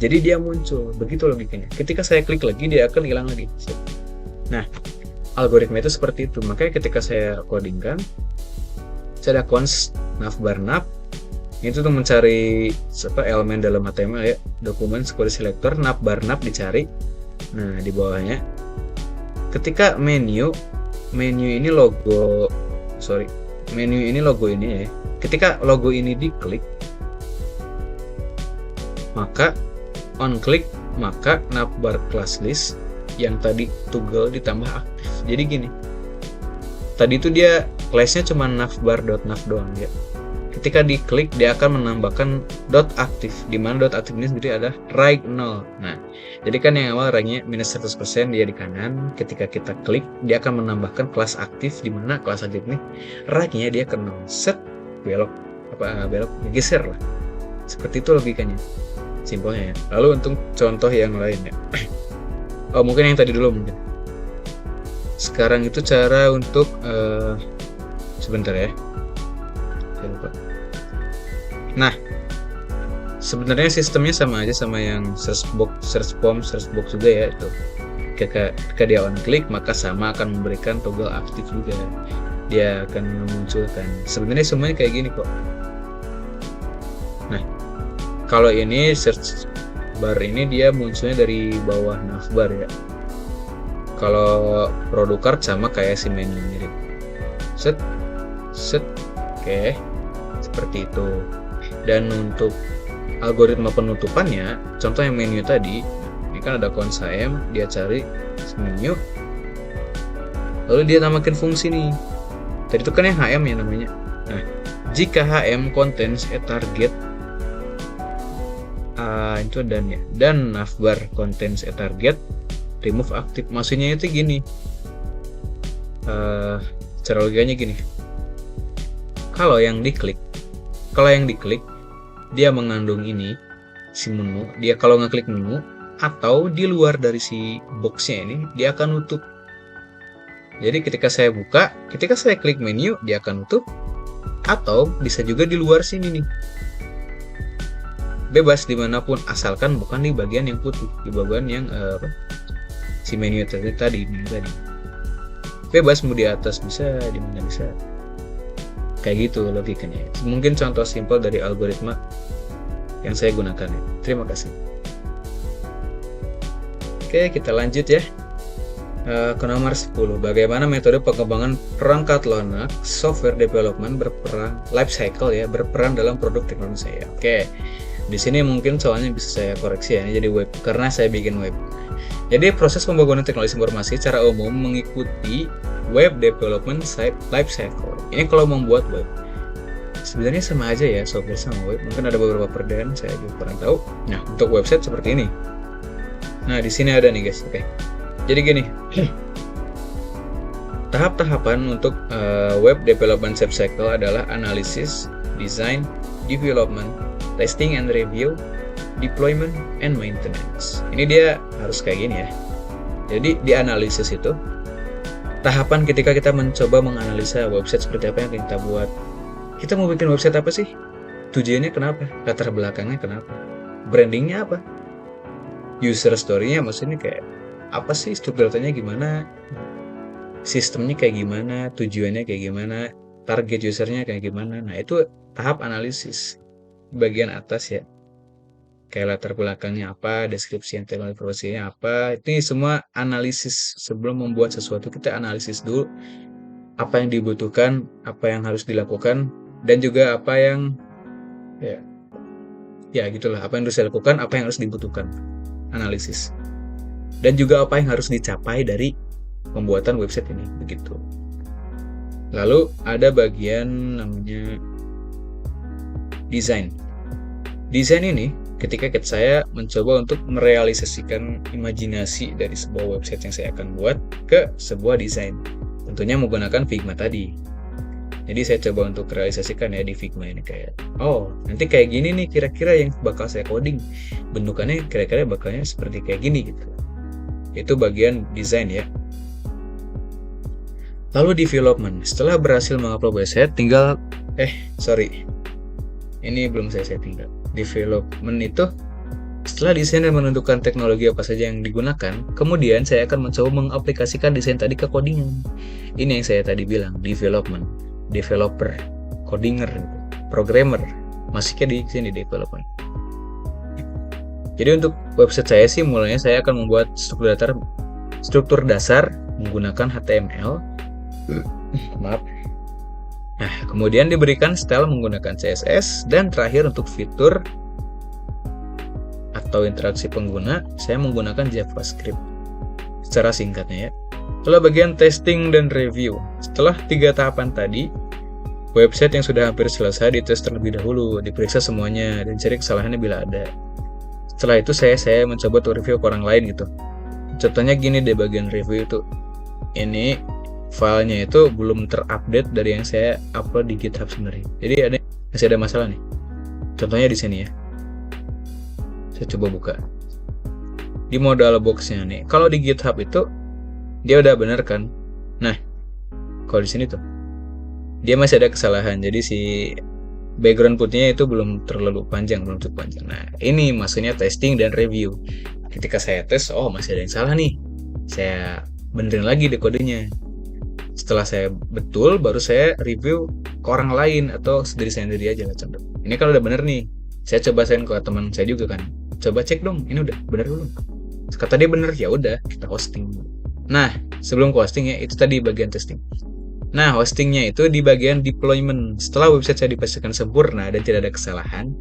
Jadi dia muncul, begitu logikanya. Ketika saya klik lagi, dia akan hilang lagi. Nah, algoritma itu seperti itu. Makanya ketika saya codingkan, saya ada const navbar nav, itu tuh mencari elemen dalam HTML ya, dokumen kode selector, navbar nav dicari. Nah, di bawahnya ketika menu ini logo ini ya. Ketika logo ini diklik, maka on click, maka navbar class list yang tadi toggle ditambah aktif. Jadi gini, tadi itu dia classnya cuma navbar.nav doang ya. Ketika diklik, dia akan menambahkan dot aktif, di mana dot aktif ini sendiri ada right 0. Nah, jadi kan yang awal right-nya minus 100%, dia di kanan. Ketika kita klik, dia akan menambahkan kelas aktif, di mana kelas aktif ini right-nya dia ke 0. Set, belok geser lah. Seperti itu logikanya, simpelnya ya. Lalu untuk contoh yang lain ya. Oh, mungkin yang tadi dulu mungkin. Sekarang itu cara untuk sebentar ya. Saya lupa. Nah, sebenarnya sistemnya sama aja sama yang search box juga ya itu. Ketika dia on click, maka sama akan memberikan toggle aktif juga. Dia akan memunculkan. Sebenarnya semuanya kayak gini kok. Nah, kalau ini search bar ini dia munculnya dari bawah navbar ya. Kalau produk card sama kayak si menu mirip. Set. Oke. Seperti itu. Dan untuk algoritma penutupannya, contoh yang menu tadi, ini kan ada const hm, dia cari menu. Lalu dia namakan fungsi nih. Tadi itu kan yang hm ya namanya. Nah, jika hm contains a target itu dan navbar contains a target, remove aktif. Maksudnya itu gini, cara logikanya gini, kalau yang diklik dia mengandung ini si menu, dia kalau ngeklik menu atau di luar dari si boxnya ini dia akan nutup. Jadi ketika saya klik menu dia akan nutup, atau bisa juga di luar sini nih, bebas dimanapun asalkan bukan di bagian yang putih, di bagian yang si menu tadi bebas, mau di atas bisa, di mana bisa, kayak gitu logikanya. Mungkin contoh simpel dari algoritma yang saya gunakan ya. Terima kasih. Oke, kita lanjut ya ke nomor 10. Bagaimana metode pengembangan perangkat lunak software development berperan dalam produk teknologi saya. Oke, di sini mungkin soalnya bisa saya koreksi ya, jadi web karena saya bikin web. Jadi proses pembangunan teknologi informasi secara umum mengikuti web development life cycle. Ini kalau membuat web. Sebenarnya sama aja ya, software sama web. Mungkin ada beberapa perbedaan, saya juga kurang tahu. Nah, untuk website seperti ini. Nah, di sini ada nih guys. Oke. Jadi gini. Tahap-tahapan untuk web development life cycle adalah analysis, design, development, testing and review, deployment, and maintenance. Ini dia harus kayak gini ya. Jadi di analisis itu tahapan ketika kita mencoba menganalisa website seperti apa yang kita buat. Kita mau bikin website apa sih? Tujuannya kenapa? Latar belakangnya kenapa? Brandingnya apa? User story-nya maksudnya kayak apa sih? Struktur datanya gimana? Sistemnya kayak gimana? Tujuannya kayak gimana? Target usernya kayak gimana? Nah, itu tahap analisis. Bagian atas ya. Kayak latar belakangnya apa, deskripsi intelektual informasinya apa, ini semua analisis. Sebelum membuat sesuatu kita analisis dulu apa yang dibutuhkan, apa yang harus dilakukan, dan juga apa yang ya gitulah, apa yang harus dilakukan, apa yang harus dibutuhkan, analisis, dan juga apa yang harus dicapai dari pembuatan website ini, begitu. Lalu ada bagian namanya desain. Desain ini ketika saya mencoba untuk merealisasikan imajinasi dari sebuah website yang saya akan buat ke sebuah desain, tentunya menggunakan Figma tadi. Jadi saya coba untuk realisasikan ya di Figma ini kayak, oh nanti kayak gini nih kira-kira yang bakal saya coding, bentukannya kira-kira bakalnya seperti kayak gini gitu. Itu bagian desain ya. Lalu development, setelah berhasil mengupload website tinggal ini belum saya setting. Development itu Setelah desain dan menentukan teknologi apa saja yang digunakan, kemudian saya akan mencoba mengaplikasikan desain tadi ke codingan. Ini yang saya tadi bilang, development, developer, codinger, programmer, masuknya di sini development. Jadi untuk website saya sih mulanya saya akan membuat struktur dasar menggunakan HTML. Maaf. Nah, kemudian diberikan style menggunakan CSS, dan terakhir untuk fitur atau interaksi pengguna, saya menggunakan JavaScript. Secara singkatnya ya. Lalu bagian testing dan review. Setelah 3 tahapan tadi, website yang sudah hampir selesai dites terlebih dahulu, diperiksa semuanya, dan cari kesalahannya bila ada. Setelah itu saya mencoba untuk review ke orang lain gitu. Contohnya gini deh bagian review itu. Ini filenya itu belum terupdate dari yang saya upload di GitHub sebenarnya. Jadi masih ada masalah nih. Contohnya di sini ya. Saya coba buka di modal boxnya nih. Kalau di GitHub itu dia udah bener kan. Nah, kalau di sini tuh dia masih ada kesalahan. Jadi si background putihnya itu belum terlalu panjang, belum cukup panjang. Nah, ini maksudnya testing dan review. Ketika saya tes, oh masih ada yang salah nih. Saya benerin lagi deh kodenya. Setelah saya betul, baru saya review ke orang lain atau diri saya sendiri aja lah contoh. Ini kalau udah bener nih, saya coba send ke teman saya juga kan. Coba cek dong, ini udah bener belum? Kata dia bener, ya udah kita hosting. Nah, sebelum hosting ya, itu tadi bagian testing. Nah, hostingnya itu di bagian deployment. Setelah website saya dipastikan sempurna dan tidak ada kesalahan,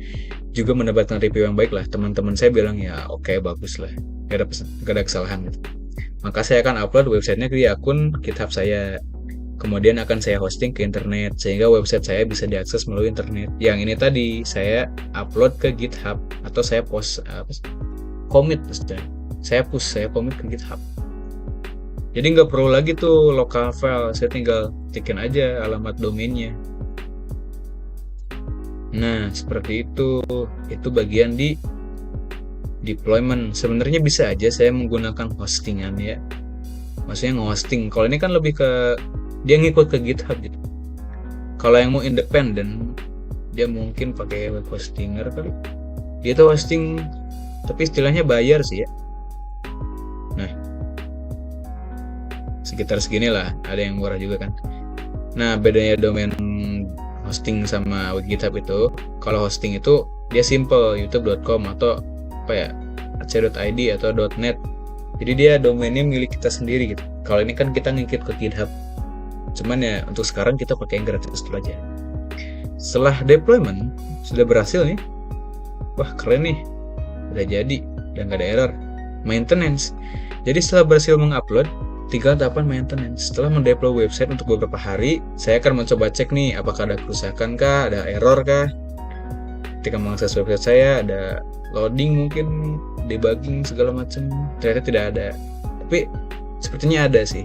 juga mendapatkan review yang baik lah. Teman-teman saya bilang ya oke, bagus lah, gak ada kesalahan gitu. Maka saya akan upload websitenya ke akun GitHub saya. Kemudian akan saya hosting ke internet sehingga website saya bisa diakses melalui internet. Yang ini tadi saya upload ke GitHub atau saya post commit maksudnya. Saya commit ke GitHub. Jadi nggak perlu lagi tuh local file, saya tinggal tikin aja alamat domainnya. Nah, seperti itu. Itu bagian di deployment. Sebenarnya bisa aja saya menggunakan hostingan ya. Maksudnya nge-hosting. Kalau ini kan lebih ke dia ngikut ke GitHub gitu. Kalau yang mau independen, dia mungkin pakai web hostinger kali. Dia tuh hosting, tapi istilahnya bayar sih ya. Nah, sekitar segini lah. Ada yang murah juga kan. Nah, bedanya domain hosting sama GitHub itu, kalau hosting itu dia simple, youtube.com atau apa ya, ac.id atau .net. Jadi dia domainnya milik kita sendiri gitu. Kalau ini kan kita ngikut ke GitHub. Cuman ya untuk sekarang kita pakai yang gratis dulu aja. Setelah deployment sudah berhasil nih. Wah, keren nih. Udah jadi dan gak ada error. Maintenance. Jadi setelah berhasil mengupload, tinggal tahapan maintenance. Setelah mendeploy website untuk beberapa hari, saya akan mencoba cek nih apakah ada kerusakan kah, ada error kah. Ketika mengakses website saya ada loading mungkin, debugging segala macam. Ternyata tidak ada. Tapi sepertinya ada sih.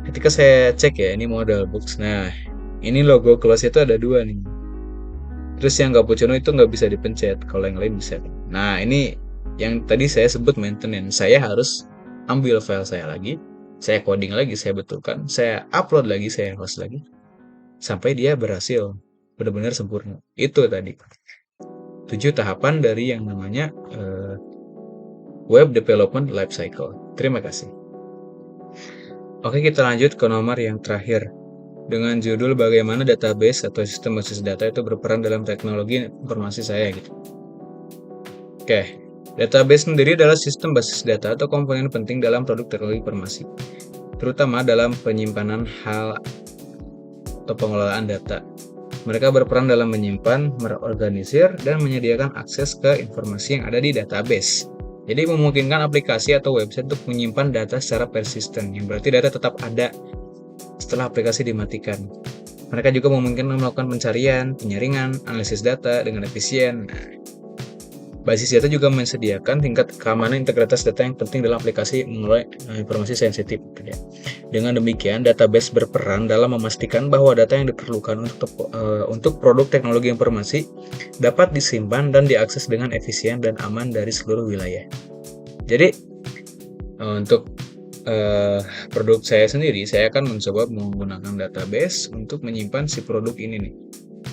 Ketika saya cek ya, ini modal box. Nah, ini logo close itu ada 2 nih. Terus yang cappuccino itu nggak bisa dipencet, kalau yang lain bisa. Nah, ini yang tadi saya sebut maintenance. Saya harus ambil file saya lagi, saya coding lagi, saya betulkan, saya upload lagi, saya host lagi, sampai dia berhasil, benar-benar sempurna. Itu tadi 7 tahapan dari yang namanya web development lifecycle. Terima kasih. Oke, kita lanjut ke nomor yang terakhir dengan judul bagaimana database atau sistem basis data itu berperan dalam teknologi informasi saya gitu. Oke, database sendiri adalah sistem basis data atau komponen penting dalam produk teknologi informasi, terutama dalam penyimpanan hal atau pengelolaan data. Mereka berperan dalam menyimpan, merorganisir, dan menyediakan akses ke informasi yang ada di database. Jadi memungkinkan aplikasi atau website untuk menyimpan data secara persisten, yang berarti data tetap ada setelah aplikasi dimatikan. Mereka juga memungkinkan melakukan pencarian, penyaringan, analisis data dengan efisien. Basis data juga menyediakan tingkat keamanan integritas data yang penting dalam aplikasi mengelola informasi sensitif. Dengan demikian, database berperan dalam memastikan bahwa data yang diperlukan untuk produk teknologi informasi dapat disimpan dan diakses dengan efisien dan aman dari seluruh wilayah. Jadi, untuk produk saya sendiri, saya akan mencoba menggunakan database untuk menyimpan si produk ini nih.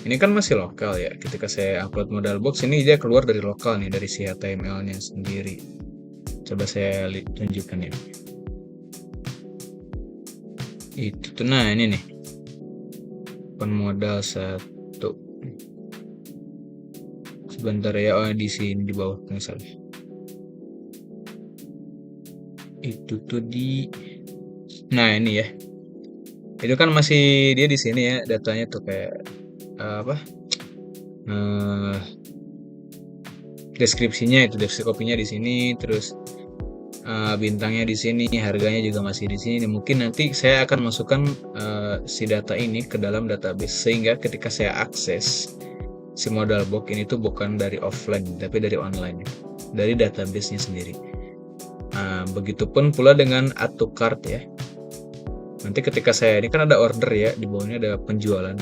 Ini kan masih lokal ya. Ketika saya upload modal box ini dia keluar dari lokal nih, dari si HTML-nya sendiri. Coba saya tunjukkan ya. Itu tuh, nah ini nih. Modal 1. Sebentar ya, oh di sini di bawah misalnya. Itu tuh nah ini ya. Itu kan masih dia di sini ya, datanya tuh kayak apa? eh Deskripsinya itu, deskripsi kopinya di sini, terus bintangnya di sini, harganya juga masih di sini. Mungkin nanti saya akan masukkan si data ini ke dalam database sehingga ketika saya akses si modal box ini tuh bukan dari offline tapi dari online, dari database-nya sendiri. Begitupun pula dengan add to cart ya. Nanti ketika saya ini kan ada order ya, di bawahnya ada penjualan.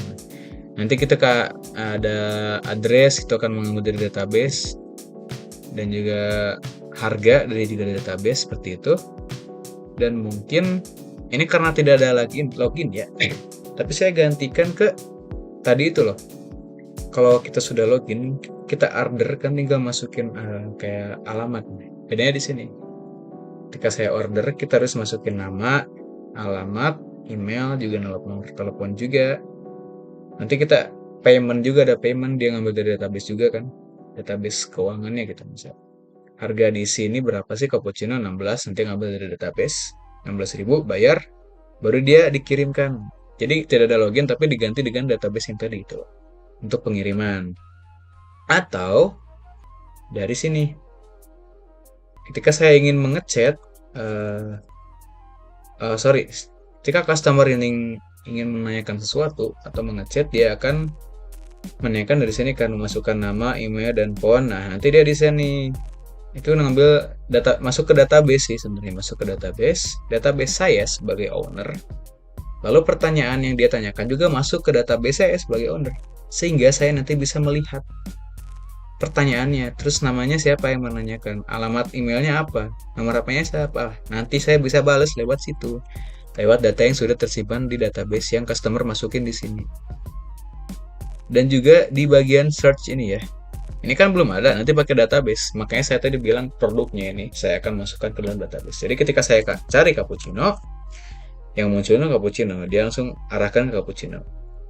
Nanti kita ada address, itu akan mengambil dari database, dan juga harga dari juga dari database seperti itu. Dan mungkin ini karena tidak ada login ya, tapi saya gantikan ke tadi itu loh. Kalau kita sudah login, kita order kan tinggal masukin kayak alamat. Bedanya di sini. Ketika saya order, kita harus masukin nama, alamat, email, juga nomor telepon juga. Nanti kita payment juga, ada payment, dia ngambil dari database juga kan, database keuangannya gitu. Misal harga di sini berapa sih cappuccino 16, nanti ngambil dari database 16.000, bayar, baru dia dikirimkan. Jadi tidak ada login tapi diganti dengan database yang tadi itu untuk pengiriman. Atau dari sini, ketika saya ingin mengechat, sorry, ketika customer ini ingin menanyakan sesuatu atau mengechat, dia akan menanyakan dari sini kan, memasukkan nama, email, dan phone. Nah, nanti dia di sini itu ngambil data, masuk ke database sih sebenarnya, masuk ke database saya sebagai owner. Lalu pertanyaan yang dia tanyakan juga masuk ke database saya sebagai owner, sehingga saya nanti bisa melihat pertanyaannya, terus namanya siapa yang menanyakan, alamat emailnya apa, nomor HP-nya siapa. Nanti saya bisa balas lewat situ, lewat data yang sudah tersimpan di database yang customer masukin di sini. Dan juga di bagian search ini ya, ini kan belum ada, nanti pakai database. Makanya saya tadi bilang produknya ini saya akan masukkan ke dalam database. Jadi ketika saya cari cappuccino, yang muncul cappuccino, dia langsung arahkan ke cappuccino.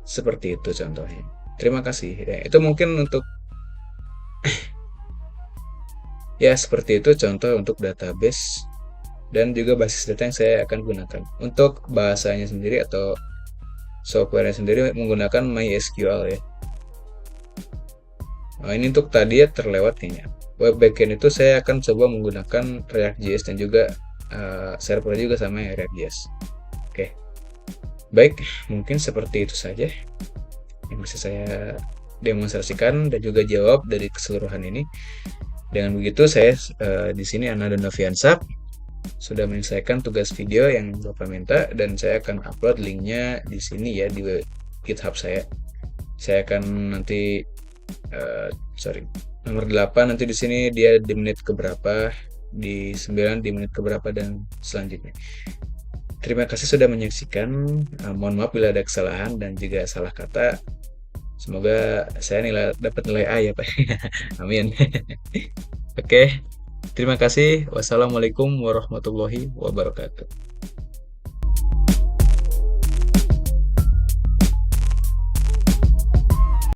Seperti itu contohnya. Terima kasih. Ya, itu mungkin untuk ya seperti itu contoh untuk database dan juga basis data yang saya akan gunakan. Untuk bahasanya sendiri atau softwarenya sendiri menggunakan MySQL ya. Nah, ini untuk tadi ya terlewat kayaknya. Web backend itu saya akan coba menggunakan React.js dan juga server juga sama ya React.js. Oke. Baik, mungkin seperti itu saja yang bisa saya demonstrasikan dan juga jawab dari keseluruhan ini. Dengan begitu saya di sini Ananda Noviansap sudah menyelesaikan tugas video yang Bapak minta, dan saya akan upload linknya di sini ya di GitHub saya. Saya akan nanti nomor 8 nanti di sini dia di menit keberapa, di 9 di menit keberapa, dan selanjutnya. Terima kasih sudah menyaksikan. Mohon maaf bila ada kesalahan dan juga salah kata. Semoga saya dapat nilai A ya Pak. Amin. Oke, terima kasih. Wassalamualaikum warahmatullahi wabarakatuh.